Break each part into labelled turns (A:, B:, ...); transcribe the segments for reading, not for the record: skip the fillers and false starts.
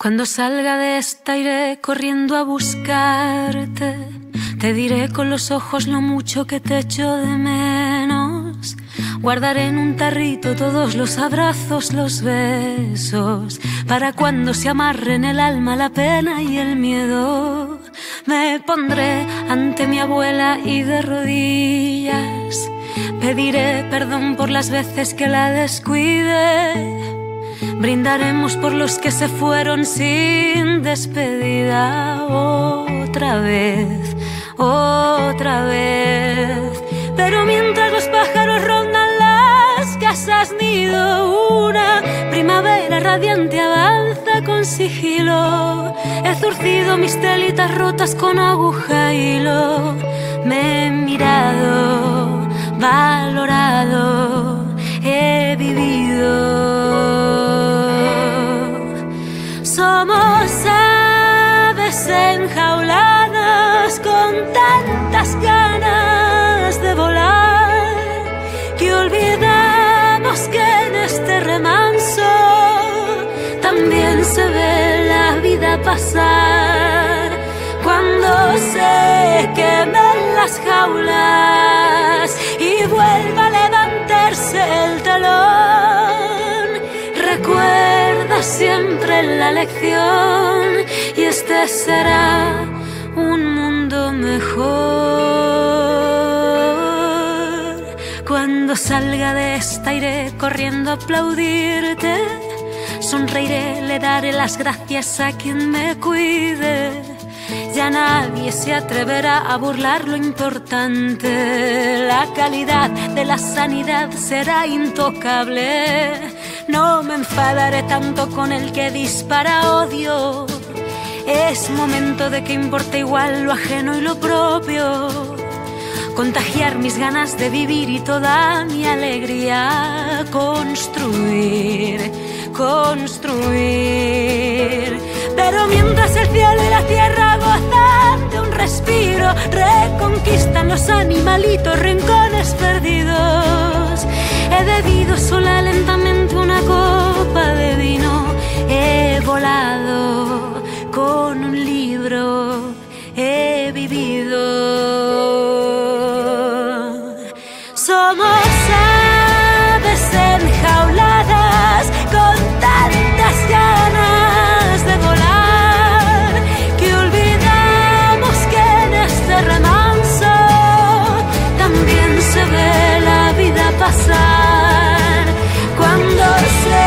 A: Cuando salga de esta iré corriendo a buscarte. Te diré con los ojos lo mucho que te echo de menos. Guardaré en un tarrito todos los abrazos, los besos, para cuando se amarren el alma, la pena y el miedo. Me pondré ante mi abuela y de rodillas pediré perdón por las veces que la descuide. Brindaremos por los que se fueron sin despedida. Otra vez, otra vez. Pero mientras los pájaros rondan las casas nido, una primavera radiante avanza con sigilo. He zurcido mis telitas rotas con aguja y hilo. Me he mirado, valorado, he vivido. Somos aves enjauladas con tantas ganas de volar que olvidamos que en este remanso también se ve la vida pasar. Cuando se quemen las jaulas y vuelva a levantarse el telón, recuerda siempre la lección y este será un mundo mejor. Cuando salga de esta iré corriendo a aplaudirte. Sonreiré, le daré las gracias a quien me cuide. Ya nadie se atreverá a burlar lo importante. La calidad de la sanidad será intocable. No me enfadaré tanto con el que dispara odio. Es momento de que importe igual lo ajeno y lo propio. Contagiar mis ganas de vivir y toda mi alegría. Construir, construir. Pero mientras el cielo y la tierra gozan de un respiro, reconquistan los animalitos rincones perdidos. He bebido sola lentamente una copa de vino. He volado con un libro. He vivido. Somos aves enjauladas con tantas ganas de volar que olvidamos que en este remanso también se ve la vida pasar. Cuando se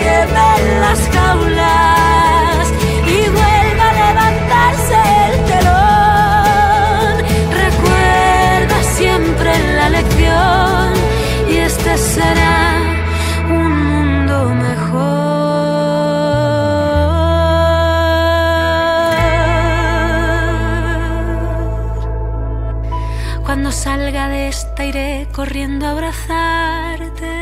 A: quemen las jaulas y vuelva a levantarse el telón, recuerda siempre la lección y este será un mundo mejor. Cuando salga de esta iré corriendo a abrazarte.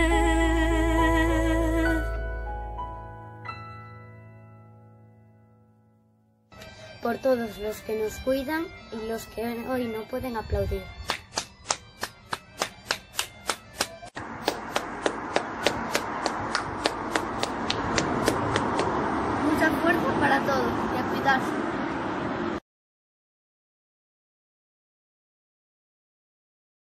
B: Por todos los que nos cuidan y los que hoy no pueden aplaudir.